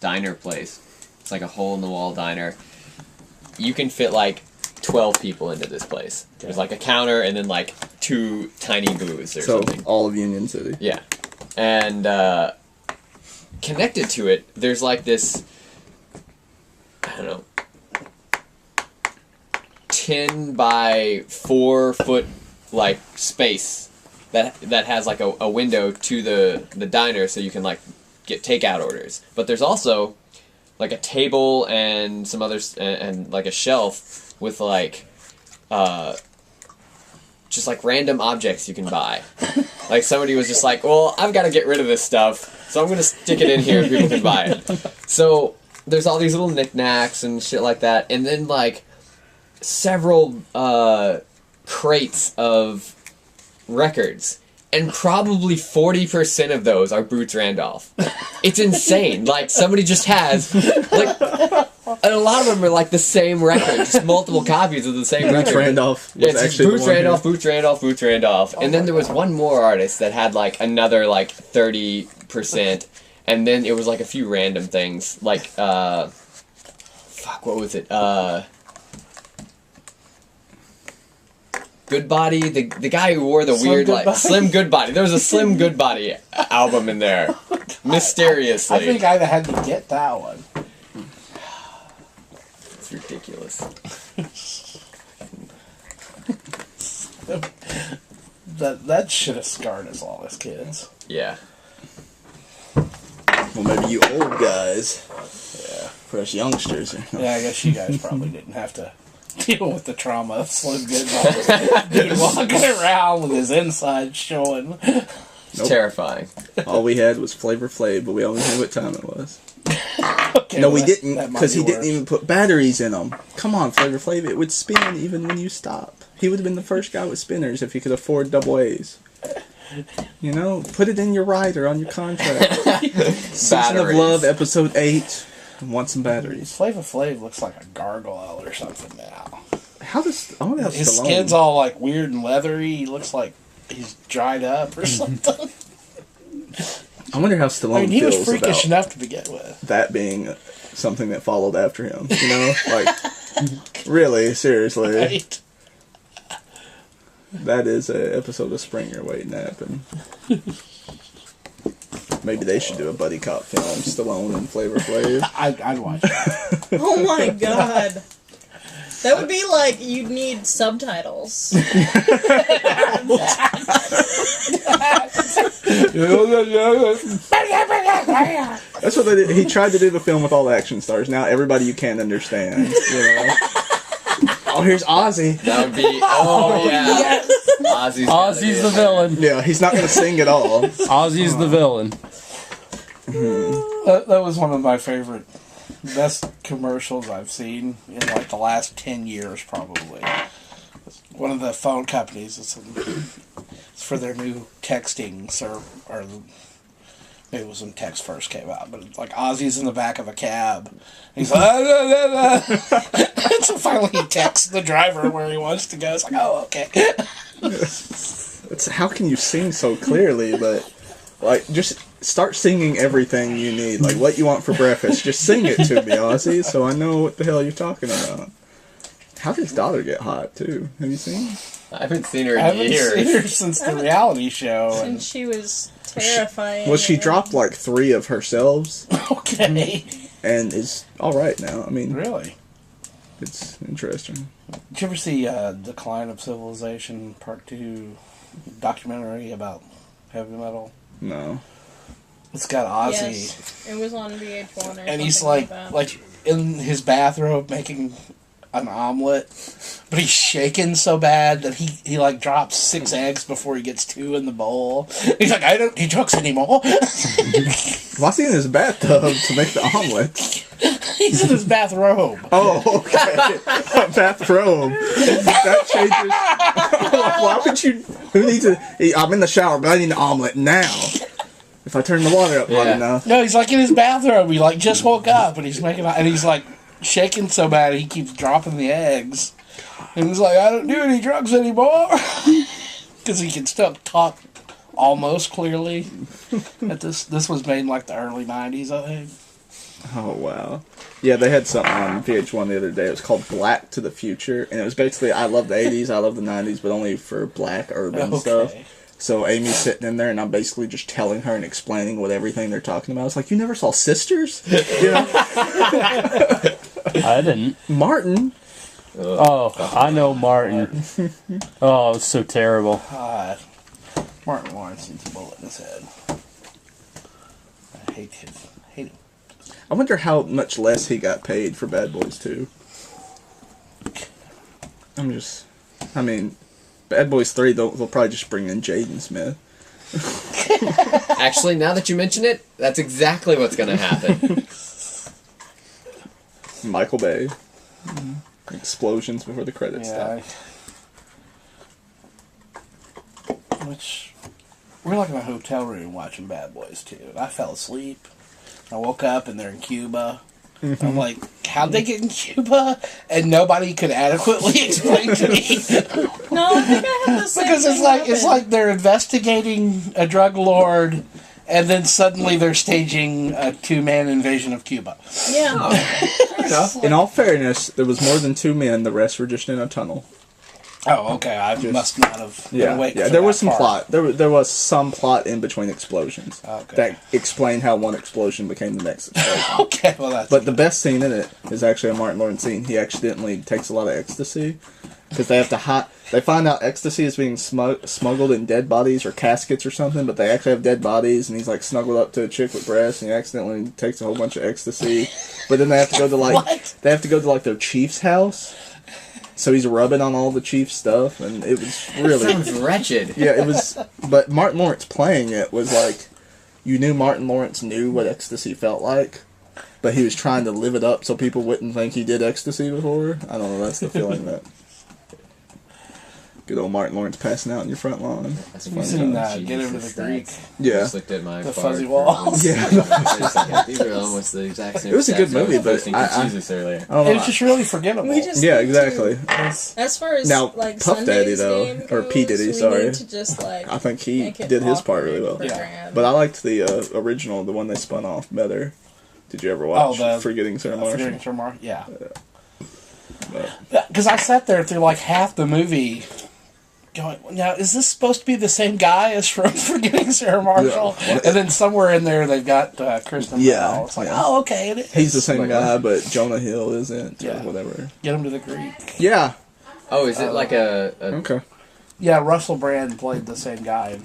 diner place. It's like a hole-in-the-wall diner. You can fit like 12 people into this place. Okay. There's like a counter and then like 2 tiny booths or something. So all of Union City. Yeah. And connected to it, there's like this, I don't know, 10 by 4 foot like space that has like a window to the diner, so you can like get takeout orders. But there's also like a table and some others and like a shelf with like just like random objects you can buy. Like somebody was just like, well, I've got to get rid of this stuff, so I'm gonna stick it in here and people can buy it. So there's all these little knickknacks and shit like that, and then like several crates of records, and probably 40% of those are Boots Randolph. It's insane. Like somebody just has like, and a lot of them are like the same record, just multiple copies of the same record. Boots Randolph. Yeah, it's Boots Randolph, Boots Randolph, Boots Randolph, and then there was one more artist that had like another like 30%, and then it was like a few random things like fuck, what was it? Goodbody, the guy who wore the Slim weird Goodbody? like Slim Goodbody. There was a Slim Goodbody album in there, mysteriously. I think I'd have had to get that one. It's ridiculous. That should have scarred us all as kids. Yeah. Well, maybe you old guys. Yeah. For us youngsters. Yeah, I guess you guys probably didn't have to deal with the trauma of Slim Goodbody. Dude walking around with his insides showing. It's terrifying. All we had was Flavor Flav, but we only knew what time it was. Okay, No, well, we didn't, that might because be he didn't worse. even put batteries in them. Come on, Flavor Flav, it would spin even when you stop. He would have been the first guy with spinners if he could afford double A's. You know, put it in your rider on your contract. Season of Love, episode 8. Want some batteries. Flavor Flav looks like a gargoyle or something now. How does... I wonder how His Stallone... skin's all like weird and leathery. He looks like he's dried up or something. I wonder how Stallone I mean, he was feels freakish about enough to begin with. that being something that followed after him. You know? Like, really, seriously. Right? That is an episode of Springer waiting to happen. Maybe they should do a buddy cop film, Stallone and Flavor Flav. I'd watch it. Oh my god. That would be like, you'd need subtitles. That's what they did. He tried to do the film with all the action stars. Now everybody you can't understand. You know? Oh, here's Ozzy. That would be. Oh yeah. Yes. Ozzy's the villain. Yeah, he's not going to sing at all. Ozzy's the villain. That was one of my favorite, best commercials I've seen in like the last 10 years, probably. One of the phone companies. It's for their new texting server, or maybe it was when text first came out, but it's like Ozzy's in the back of a cab. And he's like, and so finally he texts the driver where he wants to go. It's like, oh, okay. It's, how can you sing so clearly? But like, just start singing everything you need. Like what you want for breakfast. Just sing it to me, Ozzy, so I know what the hell you're talking about. How did his daughter get hot too? Have you seen? I haven't seen her I in haven't years. seen her since the reality show. And she was terrifying. Well, she dropped like 3 of herself, Okay. and is all right now. I mean, Really? it's interesting. Did you ever see Decline of Civilization Part 2 documentary about heavy metal? No. It's got Ozzy, Yes, it was on VH1 or and he's something like that. in his bathrobe making an omelet, but he's shaking so bad that he like drops 6 eggs before he gets 2 in the bowl. He's like, I don't eat drugs anymore. Why's he in his bathtub to make the omelet? He's in his bathrobe. Oh, okay. A bathrobe. That changes. Why would you? Who needs a? I'm in the shower, but I need an omelet now. If I turn the water up hot enough. No, he's like in his bathrobe. He like just woke up and he's making, and he's like shaking so bad he keeps dropping the eggs. And he's like, I don't do any drugs anymore. Because he can still talk almost clearly. This was made in like the early 90s, I think. Oh, wow. Yeah, they had something on VH1 the other day. It was called Black to the Future. And it was basically, I love the 80s, I love the 90s, but only for black urban stuff. So Amy's sitting in there, and I'm basically just telling her and explaining what everything they're talking about. It's like, you never saw Sisters? You know? I didn't. Martin. Oh, I know Martin. Oh, it was so terrible. God. Martin Lawrence needs a bullet in his head. I hate him. I wonder how much less he got paid for Bad Boys 2. I mean, Bad Boys 3, they'll probably just bring in Jaden Smith. Actually, now that you mention it, that's exactly what's going to happen. Michael Bay. Explosions before the credits stop. We're like in a hotel room watching Bad Boys 2. And I fell asleep. I woke up and they're in Cuba. I'm like, how'd they get in Cuba? And nobody could adequately explain to me. No, I think I have the same Because it's like they're investigating a drug lord, and then suddenly they're staging a 2-man invasion of Cuba. Yeah. Fair enough. In all fairness, there was more than 2 men. The rest were just in a tunnel. Oh, okay. I must not have been awake. Yeah. for There that was some part. plot. There was some plot in between explosions Okay. that explained how one explosion became the next explosion. Okay, well that's. But the best scene in it is actually a Martin Lawrence scene. He accidentally takes a lot of ecstasy because they have to They find out ecstasy is being smuggled in dead bodies or caskets or something, but they actually have dead bodies, and he's like snuggled up to a chick with breasts, and he accidentally takes a whole bunch of ecstasy. But then they have to go to their chief's house. So he's rubbing on all the chief's stuff, and it was really... Sounds wretched. Yeah, it was... But Martin Lawrence playing it was like... You knew Martin Lawrence knew what ecstasy felt like, but he was trying to live it up so people wouldn't think he did ecstasy before. I don't know, that's the feeling that... Good old Martin Lawrence passing out in your front lawn. That's You've funny. seen Jesus, Get Over the Greek. Yeah. Just looked at my The card fuzzy for- walls. Yeah. These are almost the exact same. It was a good stats I movie, was but posting to I- Jesus earlier. I don't know. It was just really forgettable. We just Yeah, need to- exactly. as far as Now, like Puff Daddy, Sunday's though, game or P. goes, Diddy, we sorry. need to just like I think he make it did his part really well. awkward for Yeah. Graham. But I liked the original, the one they spun off better. Did you ever watch the Forgetting Sarah Marshall? Forgetting Sarah Marshall. Yeah. But- Because I sat there through like half the movie going, now, is this supposed to be the same guy as from Forgetting Sarah Marshall? Yeah. And then somewhere in there they've got Kristen Yeah, Bell. It's like, yeah. oh, okay. It is. He's the same Like guy, but Jonah Hill isn't, Yeah. or whatever. Get him to the Greek. Yeah. Oh, is it like a Okay. Yeah, Russell Brand played the same guy in